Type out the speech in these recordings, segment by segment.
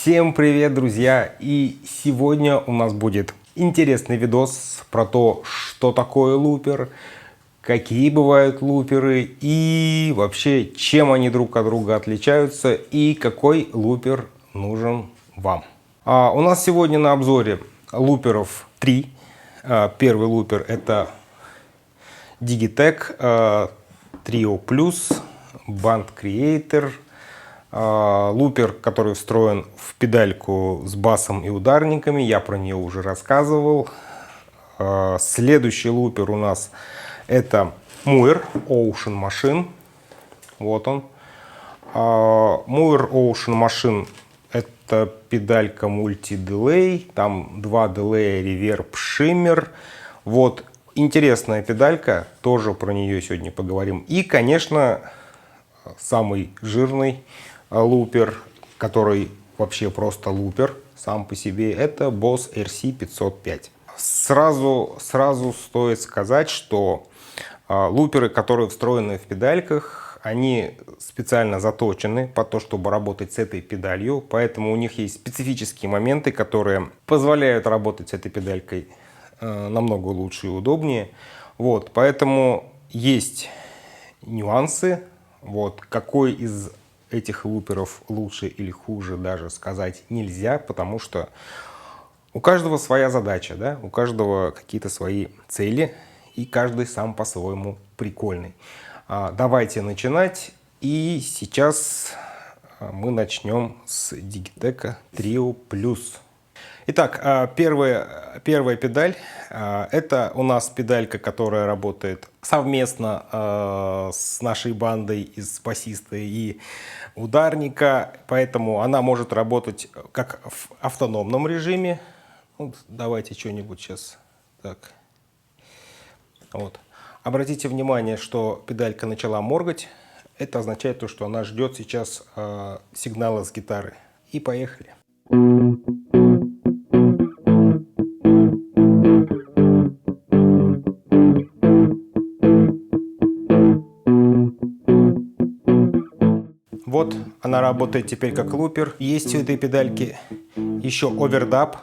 Всем привет, друзья! И сегодня у нас будет интересный видос про то, что такое лупер, какие бывают луперы и вообще чем они друг от друга отличаются и какой лупер нужен вам. У нас сегодня на обзоре луперов 3. Первый лупер это Digitech Trio Plus Band Creator. Лупер, который встроен в педальку с басом и ударниками, я про нее уже рассказывал. Следующий лупер у нас это Muir Ocean Machine. Вот он. Muir Ocean Machine это педалька мульти-дилей, там два дилея, реверб, шиммер. Вот интересная педалька, тоже про нее сегодня поговорим. И, конечно, самый жирный лупер, который вообще просто лупер сам по себе, это Boss RC505. Сразу стоит сказать, что луперы, которые встроены в педальках, они специально заточены под то, чтобы работать с этой педалью, поэтому у них есть специфические моменты, которые позволяют работать с этой педалькой намного лучше и удобнее. Вот, поэтому есть нюансы. Вот, какой из этих луперов лучше или хуже даже сказать нельзя, потому что у каждого своя задача, да? У каждого какие-то свои цели, и каждый сам по-своему прикольный. Давайте начинать. И сейчас мы начнем с Digitech Trio Plus. Итак, первая педаль. Это у нас педалька, которая работает совместно с нашей бандой из басиста и ударника. Поэтому она может работать как в автономном режиме. Вот, давайте что-нибудь сейчас. Так. Вот. Обратите внимание, что педалька начала моргать. Это означает то, что она ждет сейчас сигнала с гитары. И поехали. Вот она работает теперь как лупер. Есть у этой педальки еще овердаб.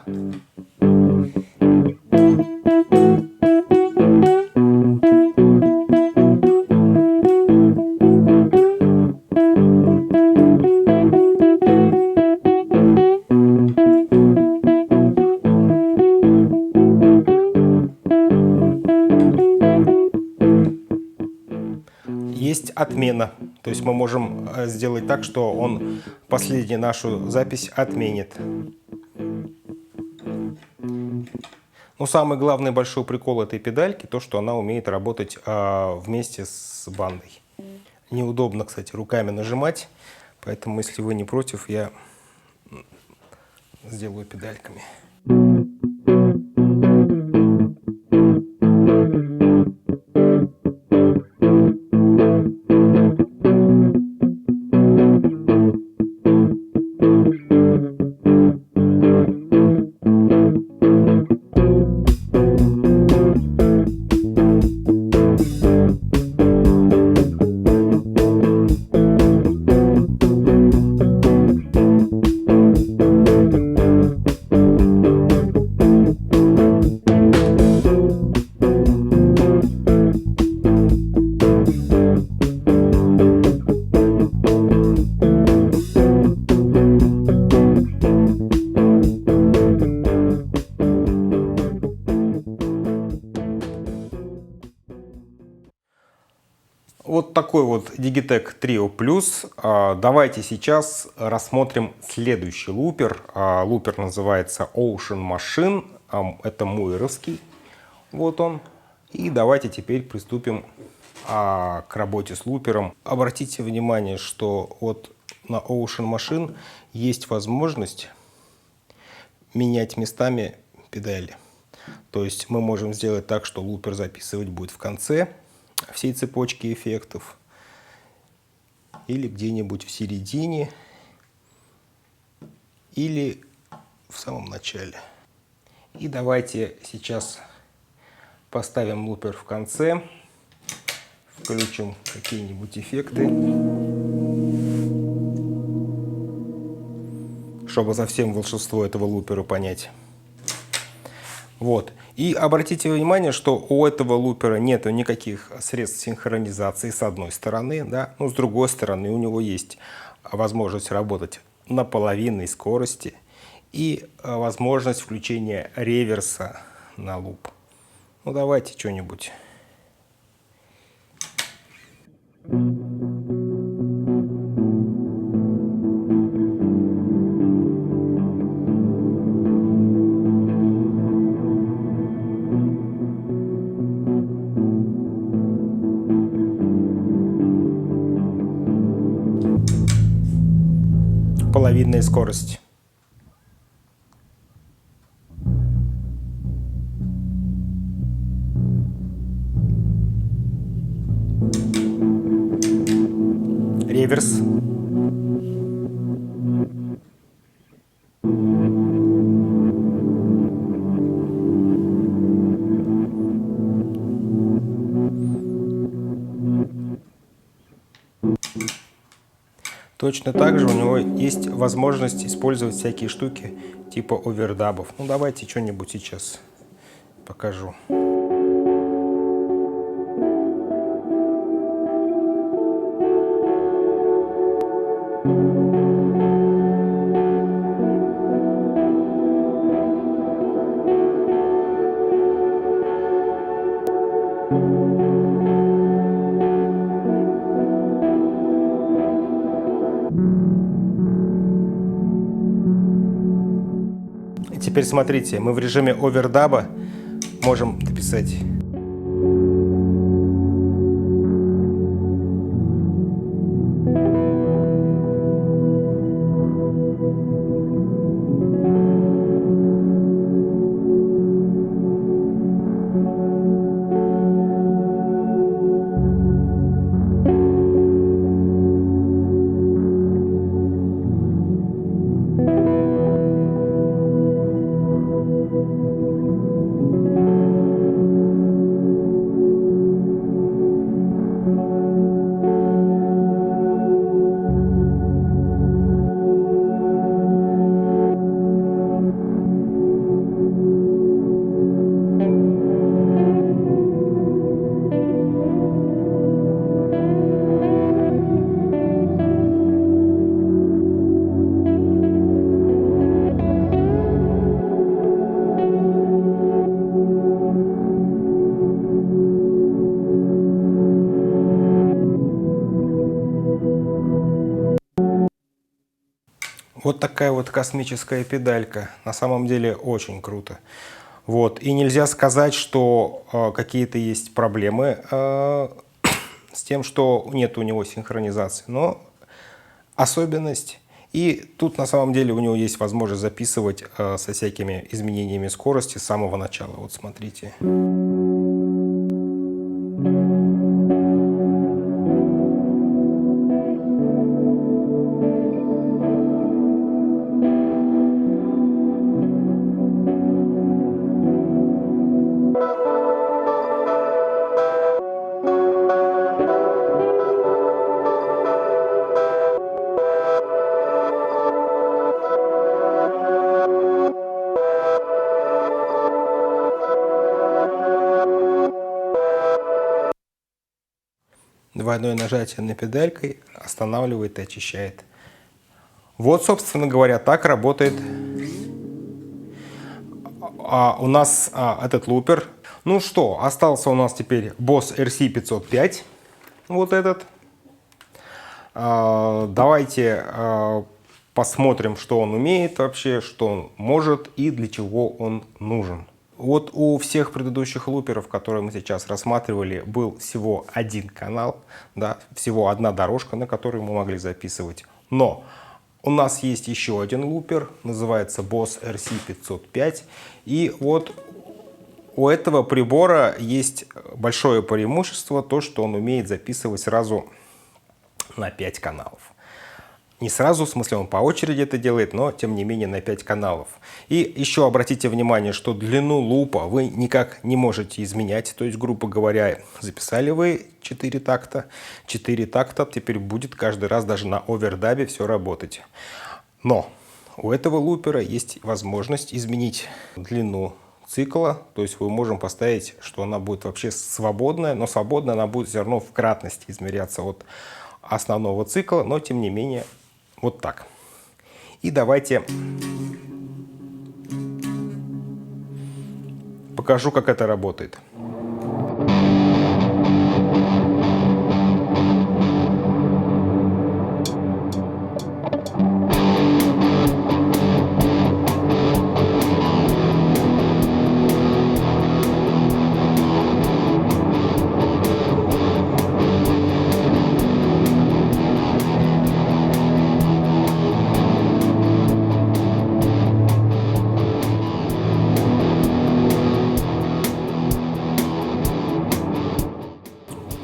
Есть отмена, то есть мы можем сделать так, что он последнюю нашу запись отменит. Но самый главный большой прикол этой педальки то, что она умеет работать вместе с бандой. Неудобно, кстати, руками нажимать, поэтому если вы не против, я сделаю педальками. Вот такой вот Digitech Trio Plus. Давайте сейчас рассмотрим следующий лупер. Лупер называется Ocean Machine. Это муировский. Вот он. И давайте теперь приступим к работе с лупером. Обратите внимание, что вот на Ocean Machine есть возможность менять местами педали. То есть мы можем сделать так, что лупер записывать будет в конце всей цепочки эффектов или где-нибудь в середине или в самом начале. И давайте сейчас поставим лупер в конце, включим какие-нибудь эффекты. чтобы совсем волшебство этого лупера понять. Вот. И обратите внимание, что у этого лупера нет никаких средств синхронизации с одной стороны, да, но с другой стороны у него есть возможность работать на половинной скорости и возможность включения реверса на луп. Ну давайте что-нибудь. Половинная скорость. Реверс. Точно так же у него есть возможность использовать всякие штуки типа овердабов. Ну давайте что-нибудь сейчас покажу. Теперь смотрите, мы в режиме овердаба можем дописать. Вот такая вот космическая педалька. На самом деле очень круто. Вот. И нельзя сказать, что какие-то есть проблемы с тем, что нет у него синхронизации. Но особенность. И тут на самом деле у него есть возможность записывать со всякими изменениями скорости с самого начала. Вот смотрите. Двойное нажатие на педалькой останавливает и очищает. Вот, собственно говоря, так работает у нас этот лупер. Ну что, остался у нас теперь Boss RC505. Вот этот. Давайте посмотрим, что он умеет вообще, что он может и для чего он нужен. Вот у всех предыдущих луперов, которые мы сейчас рассматривали, был всего один канал, да, всего одна дорожка, на которой мы могли записывать. Но у нас есть еще один лупер, называется Boss RC505. И вот у этого прибора есть большое преимущество, то, что он умеет записывать сразу на 5 каналов. Не сразу, в смысле он по очереди это делает, но тем не менее на 5 каналов. И еще обратите внимание, что длину лупа вы никак не можете изменять. То есть, грубо говоря, записали вы 4 такта, 4 такта теперь будет каждый раз даже на овердабе все работать. Но у этого лупера есть возможность изменить длину цикла, то есть мы можем поставить, что она будет вообще свободная, но свободная она будет все равно в кратности измеряться от основного цикла, но тем не менее вот так. И давайте покажу, как это работает.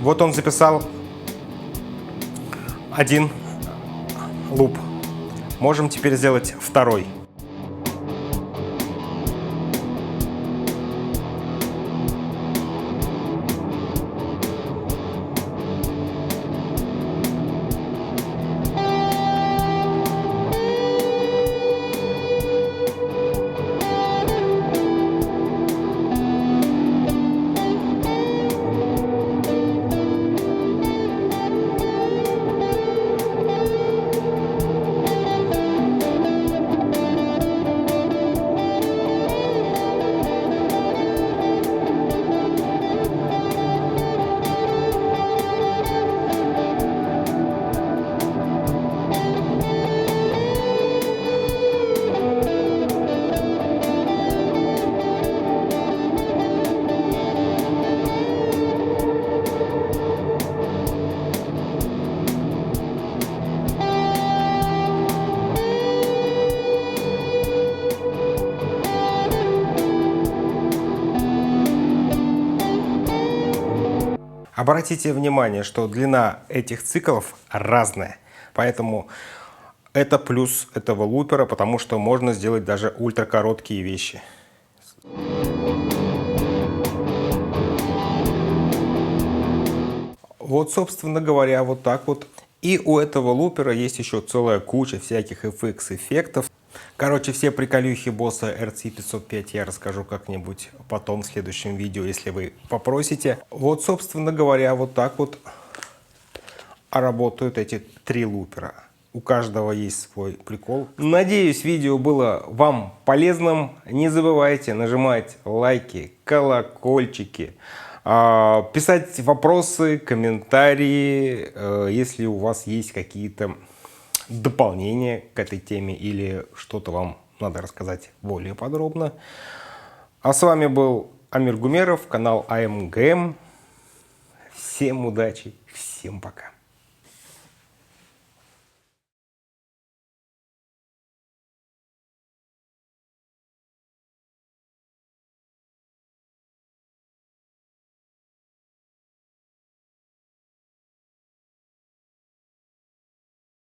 Вот он записал один луп. Можем теперь сделать второй. Обратите внимание, что длина этих циклов разная, поэтому это плюс этого лупера, потому что можно сделать даже ультракороткие вещи. Вот, собственно говоря, вот так вот. И у этого лупера есть еще целая куча всяких FX-эффектов. Короче, все приколюхи босса RC505 я расскажу как-нибудь потом в следующем видео, если вы попросите. Вот, собственно говоря, вот так вот работают эти три лупера. У каждого есть свой прикол. Надеюсь, видео было вам полезным. Не забывайте нажимать лайки, колокольчики, писать вопросы, комментарии, если у вас есть какие-то дополнения к этой теме или что-то вам надо рассказать более подробно. А с вами был Амир Гумеров, канал АМГМ. Всем удачи, всем пока.